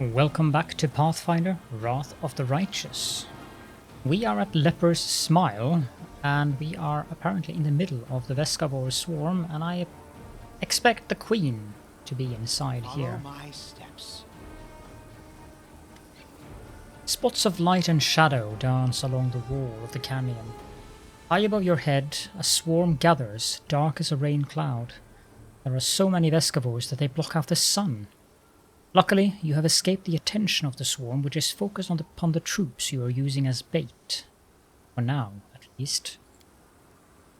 Welcome back to Pathfinder Wrath of the Righteous. We are at Leper's Smile, and we are apparently in the middle of the Vescavor swarm, and I expect the Queen to be inside here. Follow my steps. Spots of light and shadow dance along the wall of the canyon. High above your head, a swarm gathers, dark as a rain cloud. There are so many Vescavors that they block out the sun. Luckily, you have escaped the attention of the swarm, which is focused upon the troops you are using as bait. For now, at least.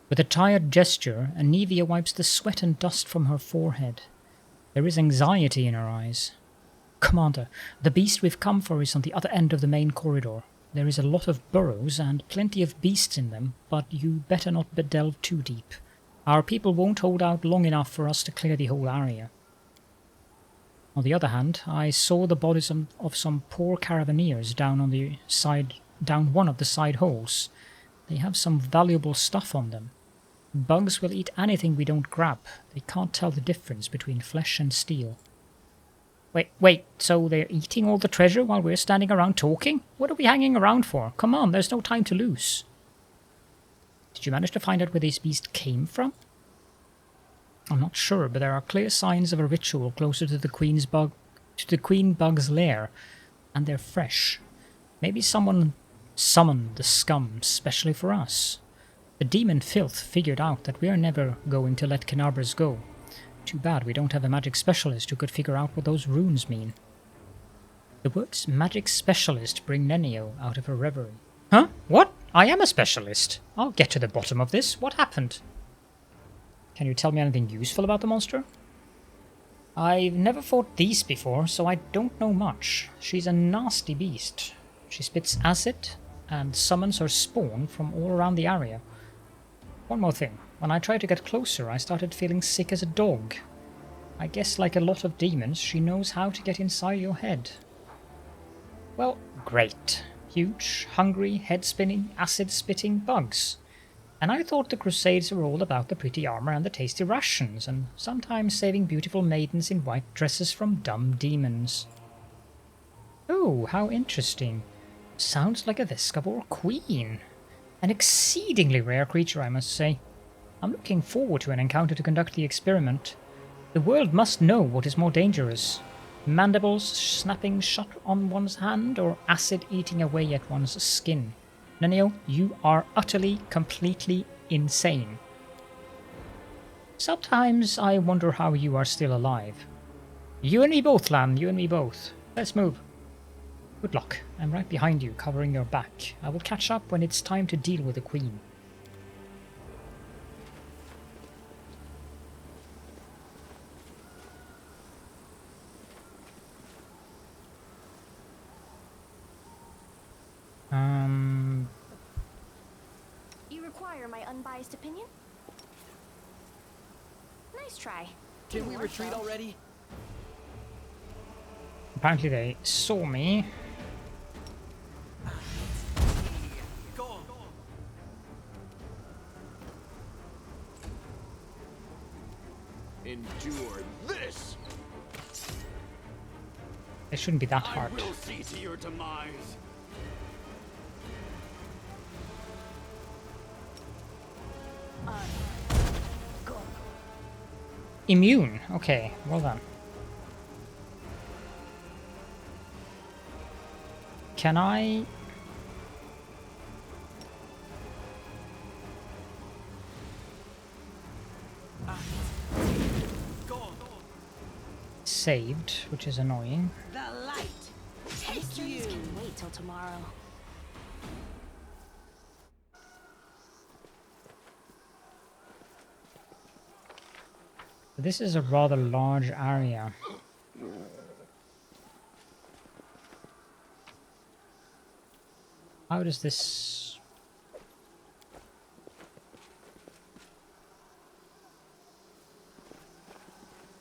With a tired gesture, Anivia wipes the sweat and dust from her forehead. There is anxiety in her eyes. Commander, the beast we've come for is on the other end of the main corridor. There is a lot of burrows and plenty of beasts in them, but you better not delve too deep. Our people won't hold out long enough for us to clear the whole area. On the other hand, I saw the bodies of some poor caravaneers down one of the side holes. They have some valuable stuff on them. Bugs will eat anything we don't grab. They can't tell the difference between flesh and steel. Wait, so they're eating all the treasure while we're standing around talking? What are we hanging around for? Come on, there's no time to lose. Did you manage to find out where this beast came from? I'm not sure, but there are clear signs of a ritual closer to the queen bug's lair, and they're fresh. Maybe someone summoned the scum specially for us. The demon filth figured out that we're never going to let Canabras go. Too bad we don't have a magic specialist who could figure out what those runes mean. The words magic specialist bring Nenio out of her reverie. Huh? What? I am a specialist. I'll get to the bottom of this. What happened? Can you tell me anything useful about the monster? I've never fought these before, so I don't know much. She's a nasty beast. She spits acid and summons her spawn from all around the area. One more thing. When I tried to get closer, I started feeling sick as a dog. I guess like a lot of demons, she knows how to get inside your head. Well, great. Huge, hungry, head-spinning, acid-spitting bugs. And I thought the crusades were all about the pretty armor and the tasty rations, and sometimes saving beautiful maidens in white dresses from dumb demons. Oh, how interesting. Sounds like a Vescavor queen. An exceedingly rare creature, I must say. I'm looking forward to an encounter to conduct the experiment. The world must know what is more dangerous. Mandibles snapping shut on one's hand, or acid eating away at one's skin. Nenio, you are utterly, completely insane. Sometimes I wonder how you are still alive. You and me both, Lan, you and me both. Let's move. Good luck. I'm right behind you, covering your back. I will catch up when it's time to deal with the Queen. You require my unbiased opinion? Nice try. Can we retreat already? Apparently they saw me. Go on. Endure this. It shouldn't be that hard. I will see to your demise. Go. Immune. Okay, well done. Can I... Go on. saved, which is annoying. The light. Take Mysteries you. can wait till tomorrow. This is a rather large area. How does this...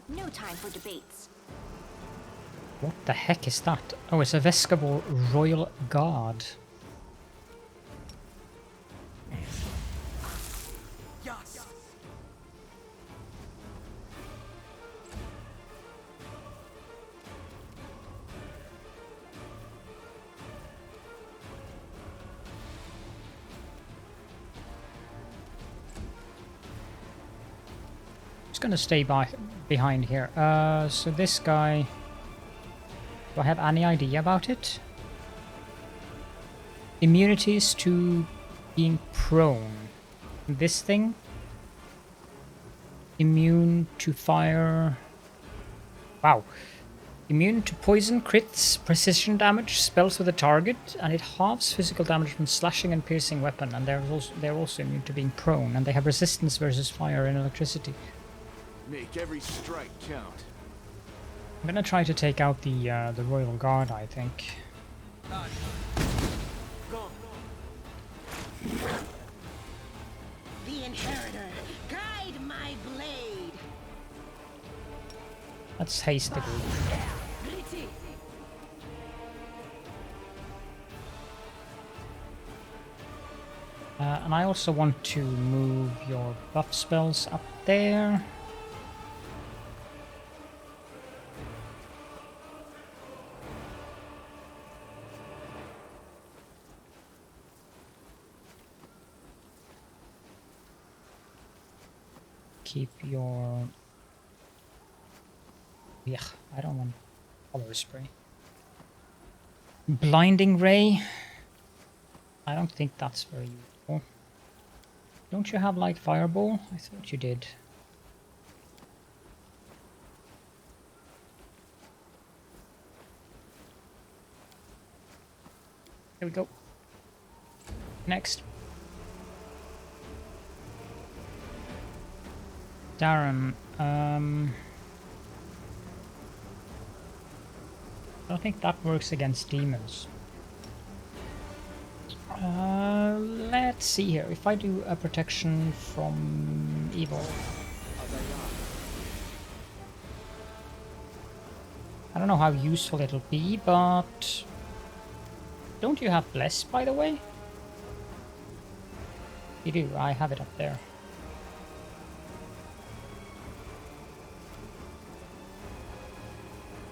No time for debates. What the heck is that? Oh, it's a Vescavor Royal Guard. Yes. gonna stay behind here. So this guy... Do I have any idea about it? Immunities to being prone. This thing? Immune to fire... Wow. Immune to poison, crits, precision damage, spells with a target, and it halves physical damage from slashing and piercing weapon, and they're also immune to being prone, and they have resistance versus fire and electricity. Make every strike count. I'm gonna try to take out the Royal Guard, I think. Go. The Inheritor, guide my blade. Let's haste the group. Gritty. And I also want to move your buff spells up there. Keep your... Yeah, I don't want color spray. Blinding Ray. I don't think that's very useful. Don't you have like Fireball? I thought you did. Here we go. Next. Darren, I don't think that works against demons. Let's see here. If I do a protection from evil, I don't know how useful it'll be, but don't you have Bless, by the way? You do. I have it up there.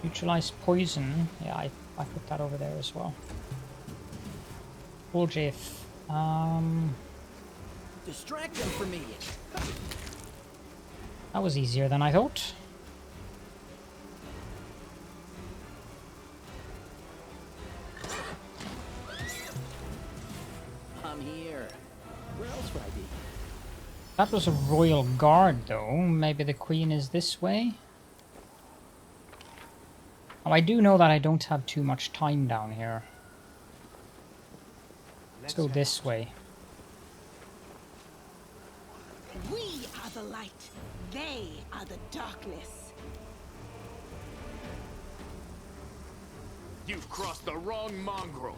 Neutralize poison. Yeah, I put that over there as well. Full GIF. Distract them for me. That was easier than I thought. I'm here. Where else would I be? That was a royal guard, though. Maybe the queen is this way? Oh, I do know that I don't have too much time down here. Let's go this way. We are the light. They are the darkness. You've crossed the wrong mongrel.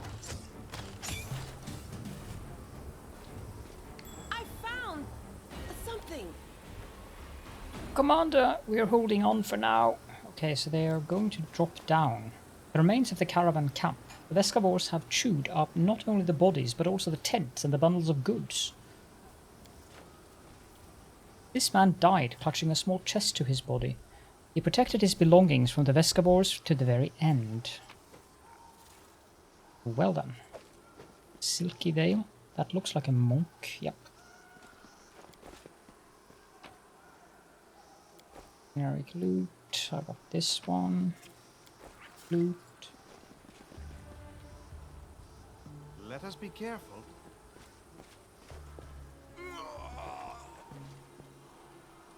I found something. Commander, we're holding on for now. Okay, so they are going to drop down. The remains of the caravan camp. The Vescavors have chewed up not only the bodies, but also the tents and the bundles of goods. This man died clutching a small chest to his body. He protected his belongings from the Vescavors to the very end. Well done. Silky veil. That looks like a monk. Yep. Generic loot. I got this one. Loot. Let us be careful.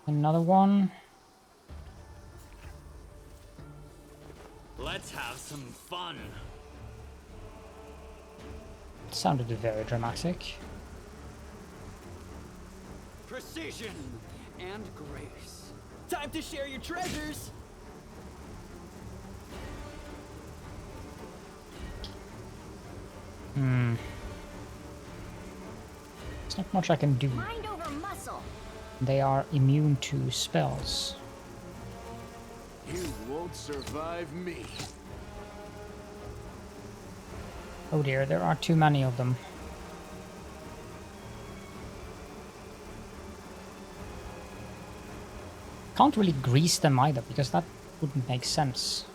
Another one. Let's have some fun. It sounded very dramatic. Precision and grace. Time to share your treasures. There's not much I can do. Mind over muscle. They are immune to spells. You won't survive me. Oh dear, there are too many of them. Can't really grease them either, because that wouldn't make sense.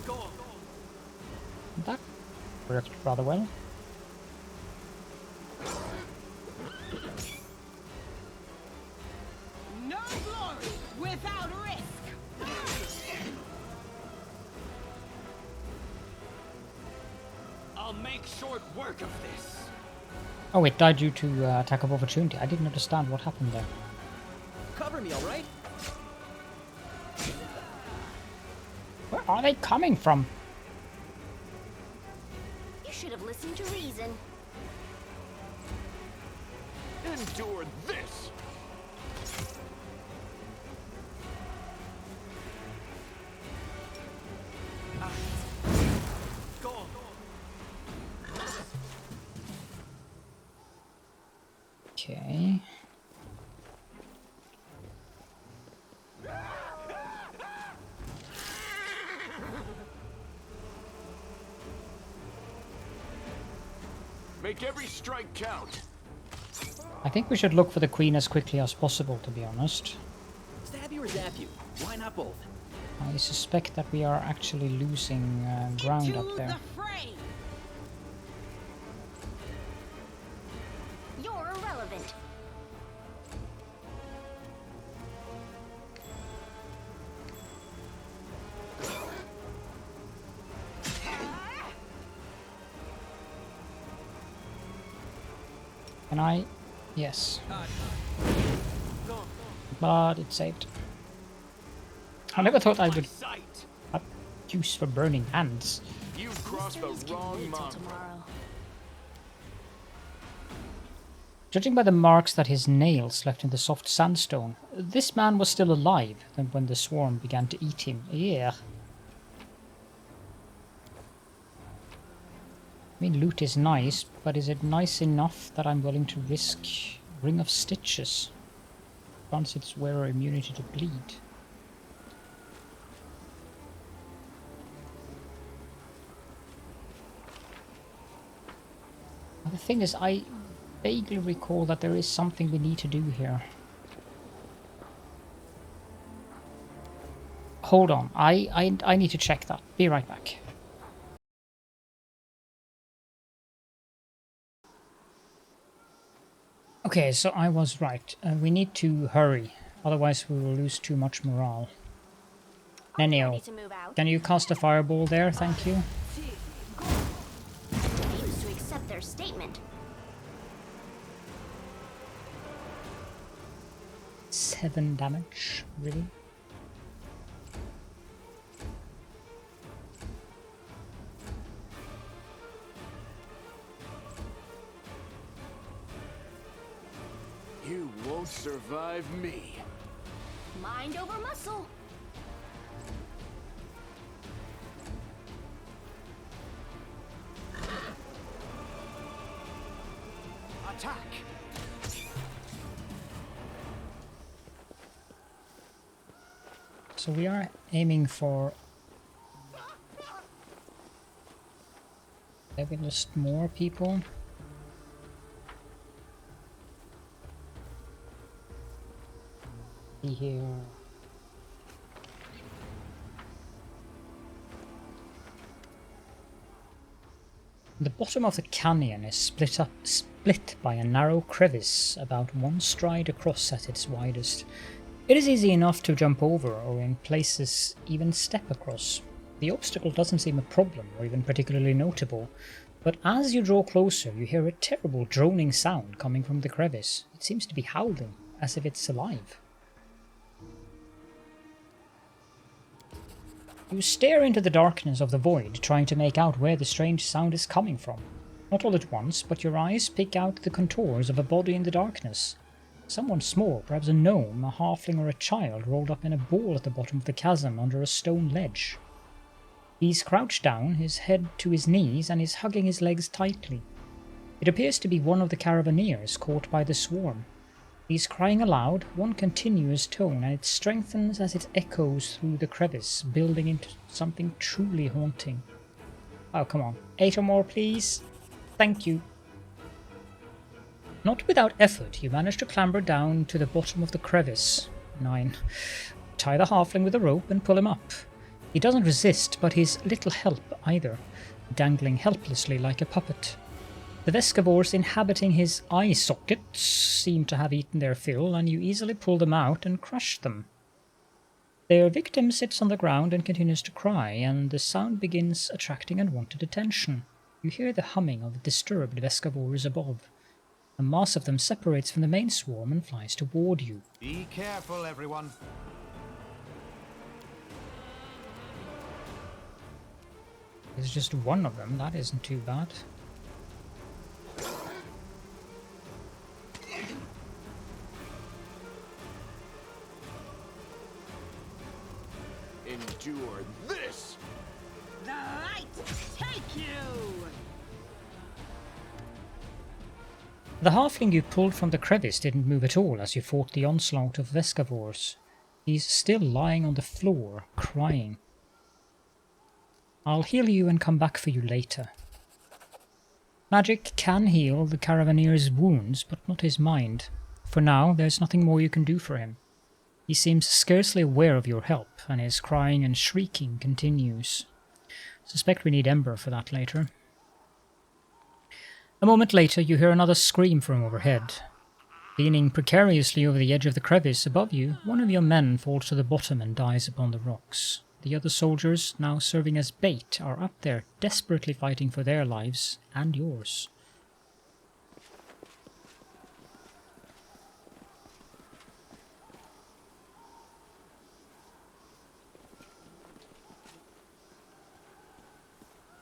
Go. That worked rather well. make short work of this. Oh, it died due to attack of opportunity. I didn't understand what happened there. Cover me, all right? Where are they coming from? You should have listened to reason. Endure this! Go. Okay. Make every strike count. I think we should look for the queen as quickly as possible, to be honest. Stab you or zap you? Why not both? I suspect that we are actually losing ground Into up there. the fray! You're irrelevant. Can I? Yes. But it saved. I never thought I would Sight. have use for burning hands. You crossed the Mysteries can wrong wait till mongrel. tomorrow. Judging by the marks that his nails left in the soft sandstone, this man was still alive when the swarm began to eat him. Yeah. I mean, loot is nice, but is it nice enough that I'm willing to risk Ring of Stitches? Grants its wearer immunity to bleed. Now, the thing is, I vaguely recall that there is something we need to do here. Hold on, I need to check that. Be right back. Okay, so I was right. We need to hurry, otherwise we will lose too much morale. Nenio, Ready to move out. can you cast a fireball there? Thank you. Refuse to accept their statement. 7 damage, really? You won't survive me. Mind over muscle. Attack! So we are aiming for... Have we lost more people? See here. The bottom of the canyon is split by a narrow crevice about 1 stride across at its widest. It is easy enough to jump over, or in places even step across. The obstacle doesn't seem a problem or even particularly notable, but as you draw closer you hear a terrible droning sound coming from the crevice. It seems to be howling, as if it's alive. You stare into the darkness of the void, trying to make out where the strange sound is coming from. Not all at once, but your eyes pick out the contours of a body in the darkness. Someone small, perhaps a gnome, a halfling or a child, rolled up in a ball at the bottom of the chasm under a stone ledge. He's crouched down, his head to his knees, and is hugging his legs tightly. It appears to be one of the caravaneers caught by the swarm. He's crying aloud, one continuous tone, and it strengthens as it echoes through the crevice, building into something truly haunting. Oh, come on. 8 or more, please. Thank you. Not without effort, you manage to clamber down to the bottom of the crevice. 9. Tie the halfling with a rope and pull him up. He doesn't resist, but he's little help either, dangling helplessly like a puppet. The Vescavors inhabiting his eye sockets seem to have eaten their fill, and you easily pull them out and crush them. Their victim sits on the ground and continues to cry, and the sound begins attracting unwanted attention. You hear the humming of disturbed Vescavors above. A mass of them separates from the main swarm and flies toward you. Be careful, everyone. There's just one of them, that isn't too bad. Endure this! The light take you! The halfling you pulled from the crevice didn't move at all as you fought the onslaught of Vescavors. He's still lying on the floor, crying. I'll heal you and come back for you later. Magic can heal the caravaneer's wounds, but not his mind. For now, there's nothing more you can do for him. He seems scarcely aware of your help, and his crying and shrieking continues. Suspect we need Ember for that later. A moment later, you hear another scream from overhead. Leaning precariously over the edge of the crevice above you, one of your men falls to the bottom and dies upon the rocks. The other soldiers, now serving as bait, are up there, desperately fighting for their lives and yours.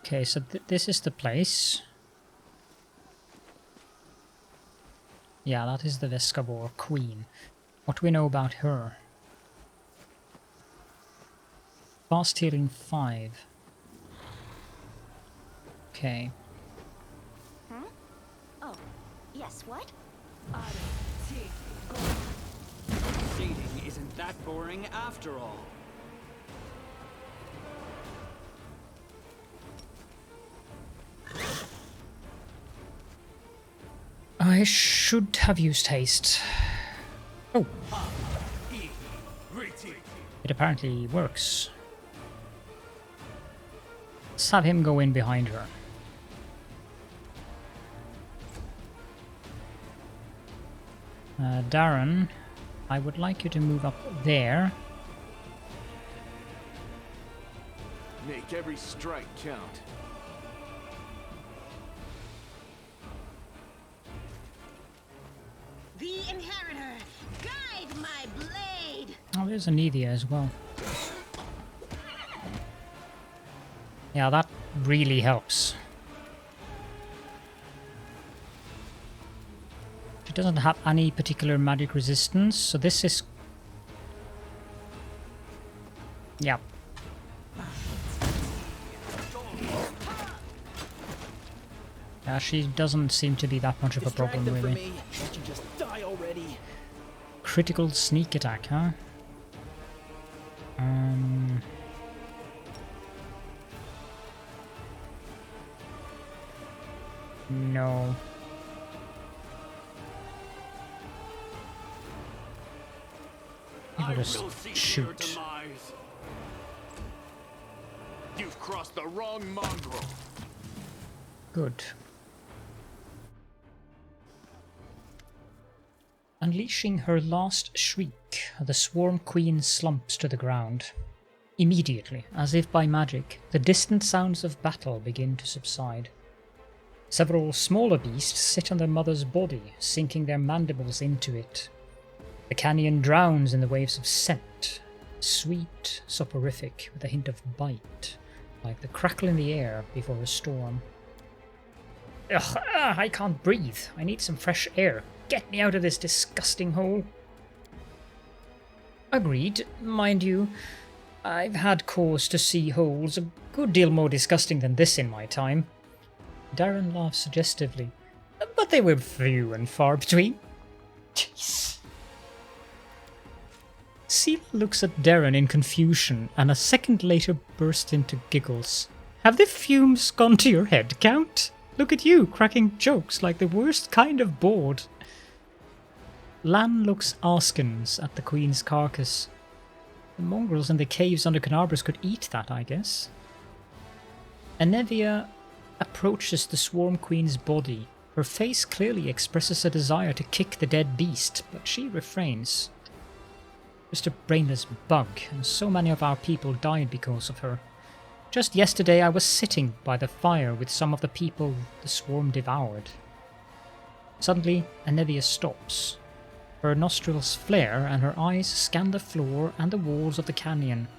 Okay, so this is the place. Yeah, that is the Vescavor Queen. What do we know about her? Fast healing 5. Okay. Huh? Oh, yes, what? Seating isn't that boring after all. I should have used haste. Oh. It apparently works. Let's have him go in behind her. Darren, I would like you to move up there. Make every strike count. The inheritor, guide my blade! Oh, there's Anidia as well. Yeah, that really helps. She doesn't have any particular magic resistance, so this is... Yeah. Yeah, she doesn't seem to be that much of a problem, really. Can't you just die already? Critical sneak attack, huh? No. I Just will see shoot. your demise. You've crossed the wrong mongrel. Good. Unleashing her last shriek, the Swarm Queen slumps to the ground. Immediately, as if by magic, the distant sounds of battle begin to subside. Several smaller beasts sit on their mother's body, sinking their mandibles into it. The canyon drowns in the waves of scent, sweet, soporific, with a hint of bite, like the crackle in the air before a storm. Ugh, I can't breathe. I need some fresh air. Get me out of this disgusting hole. Agreed, mind you. I've had cause to see holes a good deal more disgusting than this in my time. Darren laughs suggestively, but they were few and far between. Jeez. Seela looks at Darren in confusion and a second later bursts into giggles. Have the fumes gone to your head, Count? Look at you, cracking jokes like the worst kind of bored. Lan looks askance at the Queen's carcass. The mongrels in the caves under Canarbras could eat that, I guess. Anevia approaches the Swarm Queen's body. Her face clearly expresses a desire to kick the dead beast, but she refrains. Just a brainless bug, and so many of our people died because of her. Just yesterday I was sitting by the fire with some of the people the swarm devoured. Suddenly, Anevia stops. Her nostrils flare and her eyes scan the floor and the walls of the canyon.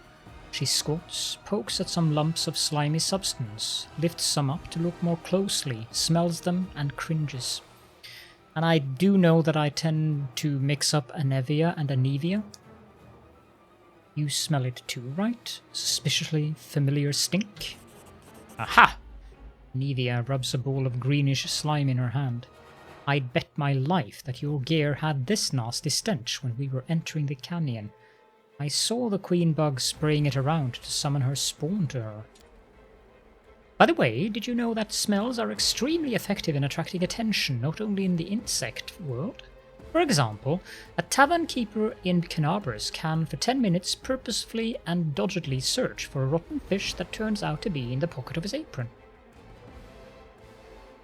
She squats, pokes at some lumps of slimy substance, lifts some up to look more closely, smells them, and cringes. And I do know that I tend to mix up Anevia and Anevia. You smell it too, right? Suspiciously familiar stink? Aha! Anevia rubs a ball of greenish slime in her hand. I'd bet my life that your gear had this nasty stench when we were entering the canyon. I saw the queen bug spraying it around to summon her spawn to her. By the way, did you know that smells are extremely effective in attracting attention, not only in the insect world? For example, a tavern keeper in Canabras can, for 10 minutes, purposefully and doggedly search for a rotten fish that turns out to be in the pocket of his apron.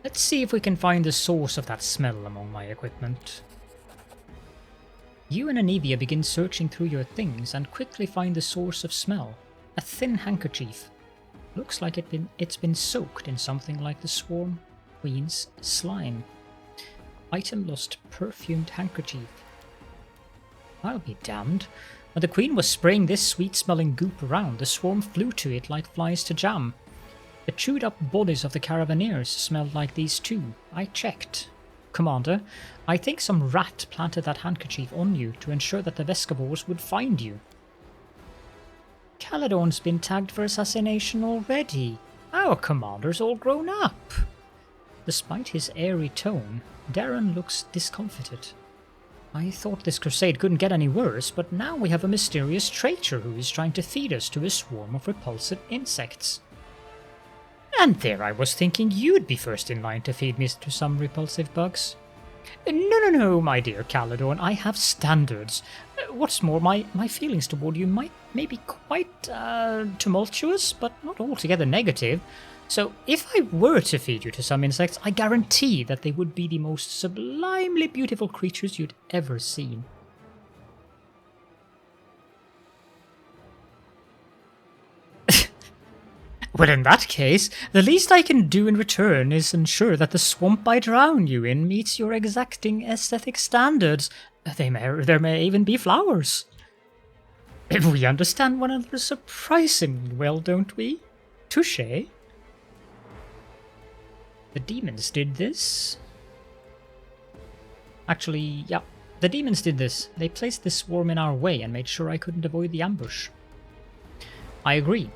Let's see if we can find the source of that smell among my equipment. You and Anevia begin searching through your things and quickly find the source of smell. A thin handkerchief. Looks like it's been soaked in something like the swarm queen's slime. Item lost, perfumed handkerchief. I'll be damned. When the queen was spraying this sweet-smelling goop around, the swarm flew to it like flies to jam. The chewed-up bodies of the caravaneers smelled like these too. I checked. Commander, I think some rat planted that handkerchief on you to ensure that the Vescavors would find you. Caledon's been tagged for assassination already. Our commander's all grown up. Despite his airy tone, Darren looks discomfited. I thought this crusade couldn't get any worse, but now we have a mysterious traitor who is trying to feed us to a swarm of repulsive insects. And there I was thinking you'd be first in line to feed me to some repulsive bugs. No, my dear Caledon, I have standards. What's more, my feelings toward you may be quite tumultuous, but not altogether negative. So if I were to feed you to some insects, I guarantee that they would be the most sublimely beautiful creatures you'd ever seen. Well, in that case, the least I can do in return is ensure that the swamp I drown you in meets your exacting aesthetic standards. There may even be flowers. We understand one another surprisingly well, don't we? Touché. The demons did this. Actually, yeah, the demons did this. They placed this swarm in our way and made sure I couldn't avoid the ambush. I agree.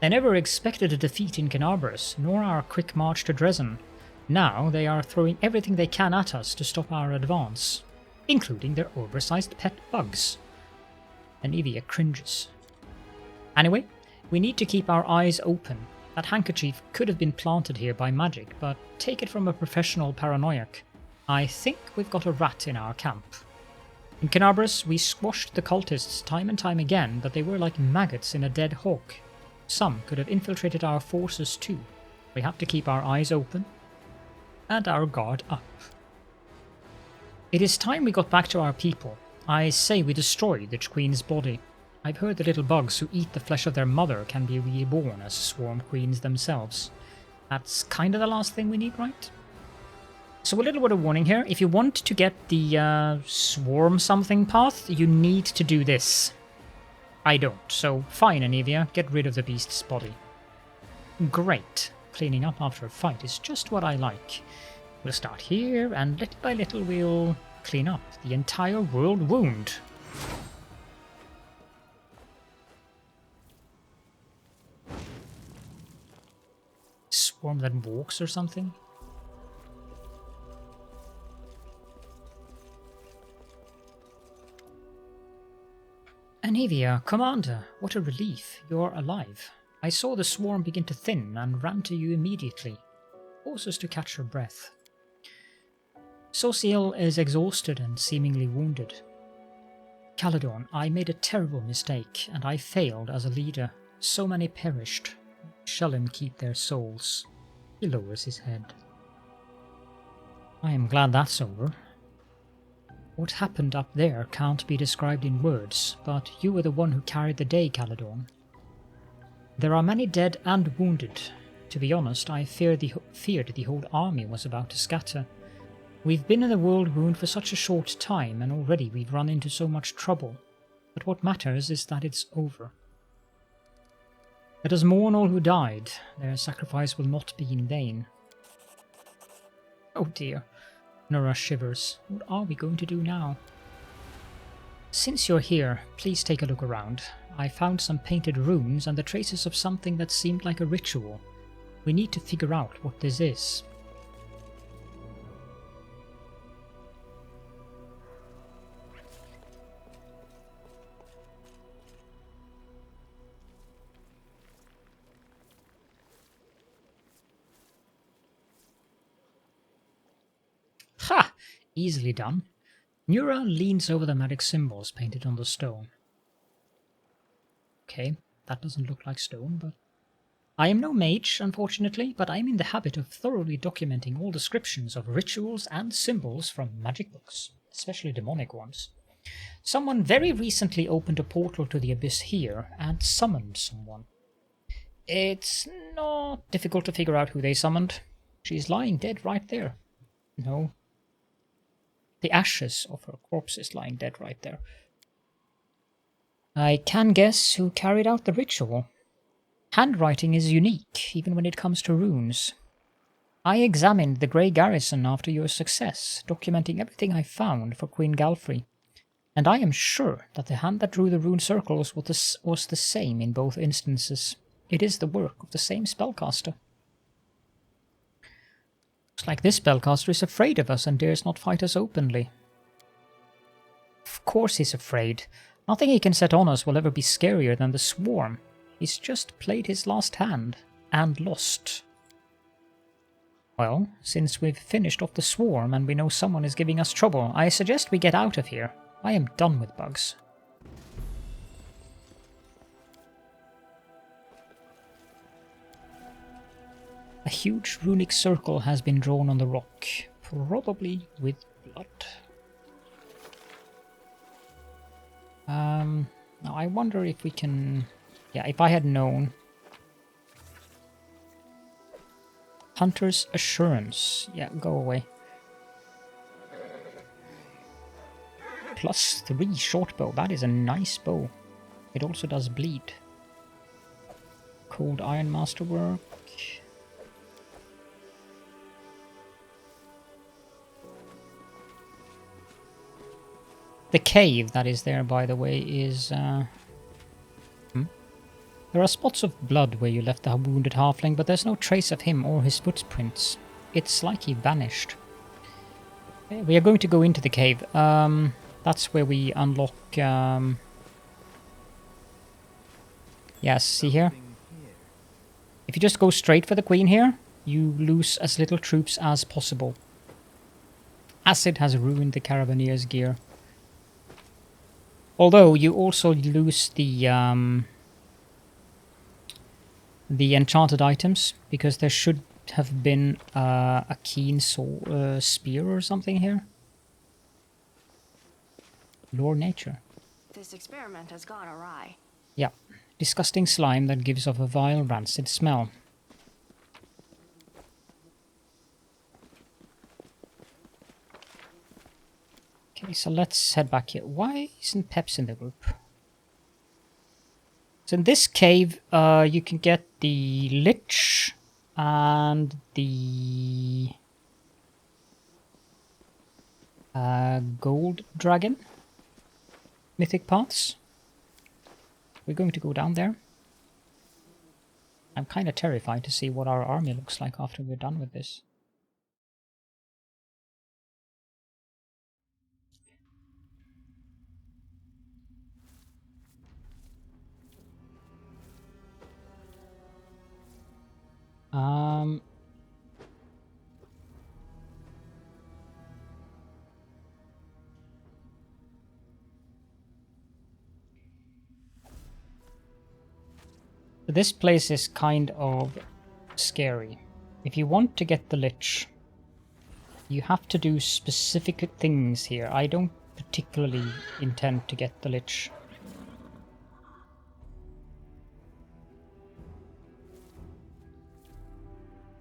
They never expected a defeat in Canabras, nor our quick march to Dresden. Now they are throwing everything they can at us to stop our advance, including their oversized pet bugs. Anevia cringes. Anyway, we need to keep our eyes open. That handkerchief could have been planted here by magic, but take it from a professional paranoiac. I think we've got a rat in our camp. In Canabras, we squashed the cultists time and time again, but they were like maggots in a dead hawk. Some could have infiltrated our forces too. We have to keep our eyes open and our guard up. It is time we got back to our people. I say we destroy the queen's body. I've heard the little bugs who eat the flesh of their mother can be reborn as swarm queens themselves. That's kind of the last thing we need, right? So a little word of warning here. If you want to get the swarm something path, you need to do this. I don't, so fine, Anevia, get rid of the beast's body. Great. Cleaning up after a fight is just what I like. We'll start here, and little by little we'll clean up the entire Worldwound. Swarm that walks or something? Anevia, Commander, what a relief. You're alive. I saw the swarm begin to thin and ran to you immediately. Forced us to catch her breath. Sociel is exhausted and seemingly wounded. Caledon, I made a terrible mistake, and I failed as a leader. So many perished. Shalom keep their souls. He lowers his head. I am glad that's over. What happened up there can't be described in words, but you were the one who carried the day, Caledon. There are many dead and wounded. To be honest, I feared the whole army was about to scatter. We've been in the Worldwound for such a short time, and already we've run into so much trouble. But what matters is that it's over. Let us mourn all who died. Their sacrifice will not be in vain. Oh dear. Nora shivers. What are we going to do now? Since you're here, please take a look around. I found some painted runes and the traces of something that seemed like a ritual. We need to figure out what this is. Ha! Easily done. Nura leans over the magic symbols painted on the stone. Okay, that doesn't look like stone, but... I am no mage, unfortunately, but I am in the habit of thoroughly documenting all descriptions of rituals and symbols from magic books, especially demonic ones. Someone very recently opened a portal to the abyss here and summoned someone. It's not difficult to figure out who they summoned. She's lying dead right there. No. The ashes of her corpse is lying dead right there. I can guess who carried out the ritual. Handwriting is unique, even when it comes to runes. I examined the Grey Garrison after your success, documenting everything I found for Queen Galfrey, and I am sure that the hand that drew the rune circles was the same in both instances. It is the work of the same spellcaster. Looks like this spellcaster is afraid of us and dares not fight us openly. Of course he's afraid. Nothing he can set on us will ever be scarier than the swarm. He's just played his last hand, and lost. Well, since we've finished off the swarm and we know someone is giving us trouble, I suggest we get out of here. I am done with bugs. A huge runic circle has been drawn on the rock, probably with blood. Now I wonder if we can... Yeah, if I had known... Hunter's Assurance. Yeah, go away. +3 short bow. That is a nice bow. It also does bleed. Cold Iron Masterwork. The cave that is there, by the way, is... There are spots of blood where you left the wounded halfling, but there's no trace of him or his footprints. It's like he vanished. Okay, we are going to go into the cave. That's where we unlock... Yes, see here? If you just go straight for the queen here, you lose as little troops as possible. Acid has ruined the caravaneers' gear. Although you also lose the enchanted items, because there should have been a keen spear or something here. Lore nature. This experiment has gone awry. Yeah. Disgusting slime that gives off a vile, rancid smell. Okay, so let's head back here. Why isn't Peps in the group? So in this cave, you can get the Lich and the Gold Dragon mythic paths. We're going to go down there. I'm kind of terrified to see what our army looks like after we're done with this. This place is kind of scary. If you want to get the Lich, you have to do specific things here. I don't particularly intend to get the Lich.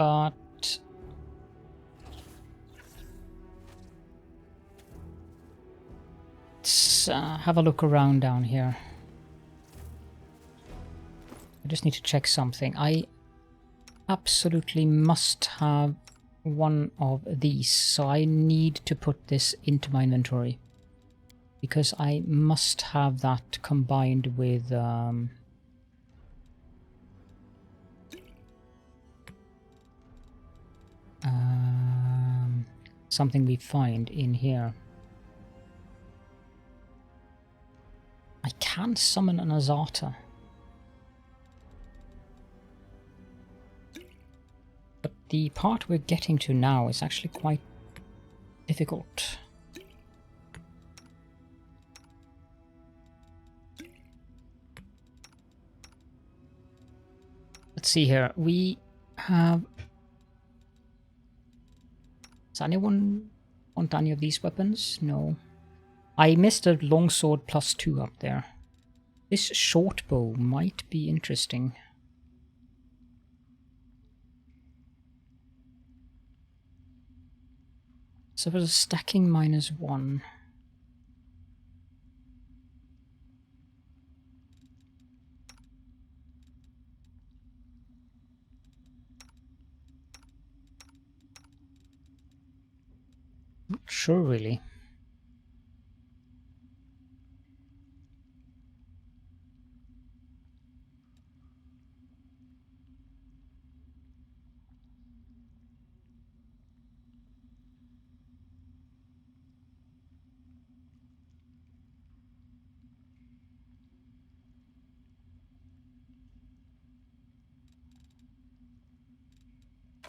But let's have a look around down here. I just need to check something. I absolutely must have one of these, so I need to put this into my inventory. Because I must have that combined with something we find in here. I can summon an Azata. But the part we're getting to now is actually quite difficult. Let's see here. We have... Does anyone want any of these weapons? No. I missed a longsword +2 up there. This short bow might be interesting. So there's a stacking -1. Not sure really.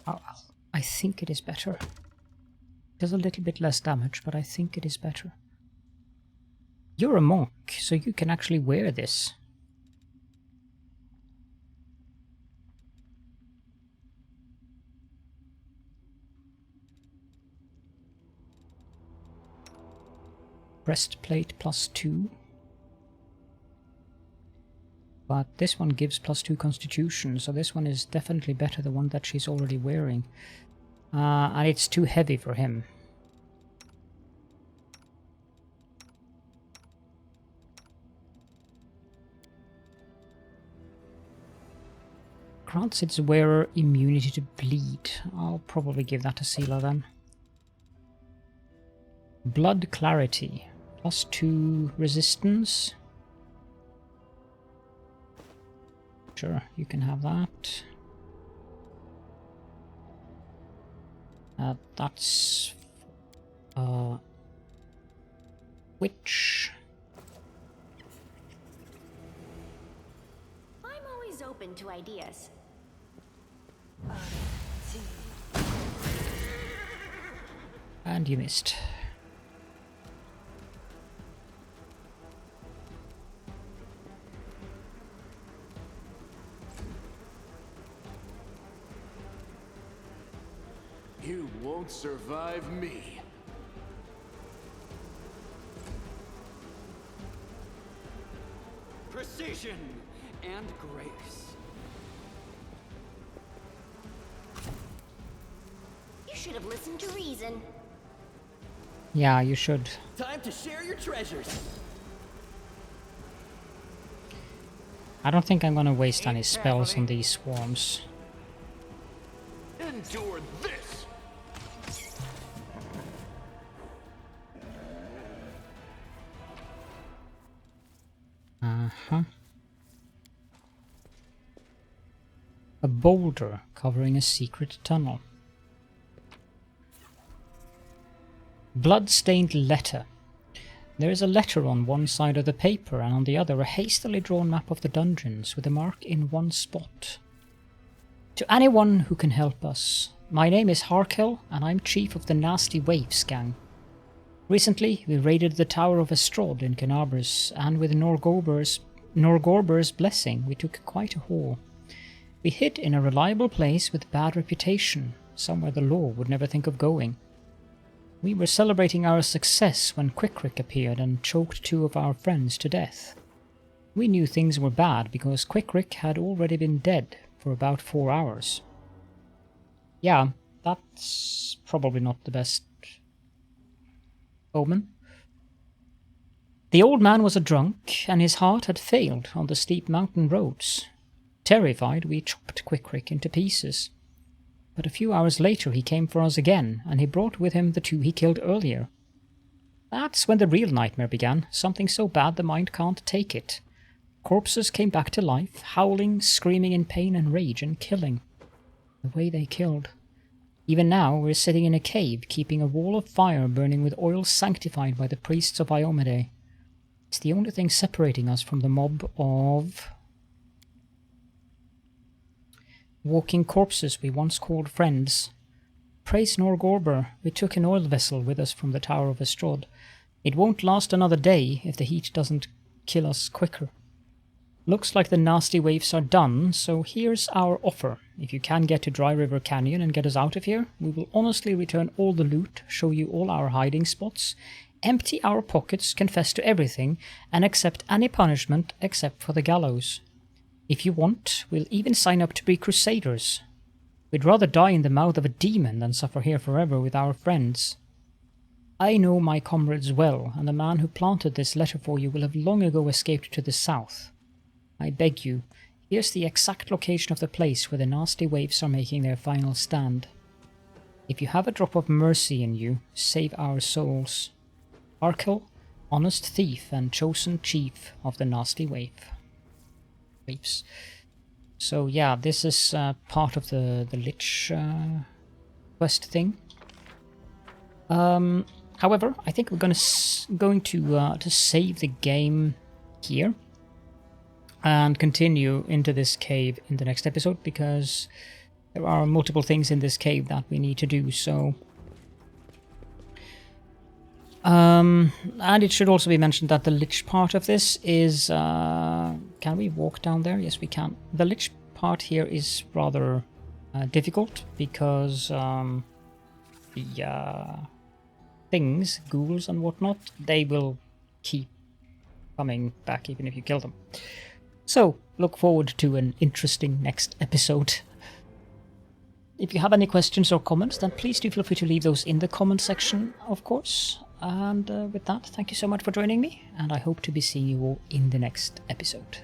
Oh, I think it is better. It does a little bit less damage, but I think it is better. You're a monk, so you can actually wear this. Breastplate +2. But this one gives +2 constitution, so this one is definitely better than the one that she's already wearing. And it's too heavy for him. Grants its wearer immunity to bleed. I'll probably give that to Sela then. Blood clarity. +2 resistance. Sure, you can have that. That's... which... I'm always open to ideas. And you missed. You won't survive me. Precision and grace. You should have listened to reason. Yeah, you should. Time to share your treasures. I don't think I'm gonna waste any spells on these swarms. Endure this. A boulder covering a secret tunnel. Blood-stained letter. There is a letter on one side of the paper, and on the other a hastily drawn map of the dungeons with a mark in one spot. To anyone who can help us. My name is Harkel, and I'm chief of the Nasty Waves gang. Recently, we raided the Tower of Estrod in Canabris, and with Norgorber's blessing, we took quite a haul. We hid in a reliable place with bad reputation, somewhere the law would never think of going. We were celebrating our success when Quickrick appeared and choked 2 of our friends to death. We knew things were bad because Quickrick had already been dead for about 4 hours. yeah, that's probably not the best omen. The old man was a drunk, and his heart had failed on the steep mountain roads. Terrified, we chopped Quick into pieces. But a few hours later he came for us again, and he brought with him the 2 he killed earlier. That's when the real nightmare began, something so bad the mind can't take it. Corpses came back to life, howling, screaming in pain and rage, and killing. The way they killed. Even now we're sitting in a cave, keeping a wall of fire burning with oil sanctified by the priests of Iomede. It's the only thing separating us from the mob of walking corpses we once called friends. Praise Norgorber, we took an oil vessel with us from the Tower of Estrod. It won't last another day if the heat doesn't kill us quicker. Looks like the nasty waves are done, so here's our offer. If you can get to Dry River Canyon and get us out of here, we will honestly return all the loot, show you all our hiding spots, empty our pockets, confess to everything, and accept any punishment except for the gallows. If you want, we'll even sign up to be crusaders. We'd rather die in the mouth of a demon than suffer here forever with our friends. I know my comrades well, and the man who planted this letter for you will have long ago escaped to the south. I beg you, here's the exact location of the place where the nasty waves are making their final stand. If you have a drop of mercy in you, save our souls. Arkell, honest thief and chosen chief of the nasty waves. So yeah, this is part of the Lich quest thing. However, I think we're going to save the game here and continue into this cave in the next episode, because there are multiple things in this cave that we need to do. So, and it should also be mentioned that the Lich part of this is... can we walk down there? Yes, we can. The Lich part here is rather difficult, because the things, ghouls and whatnot, they will keep coming back even if you kill them. So, look forward to an interesting next episode. If you have any questions or comments, then please do feel free to leave those in the comment section, of course. And with that, thank you so much for joining me, and I hope to be seeing you all in the next episode.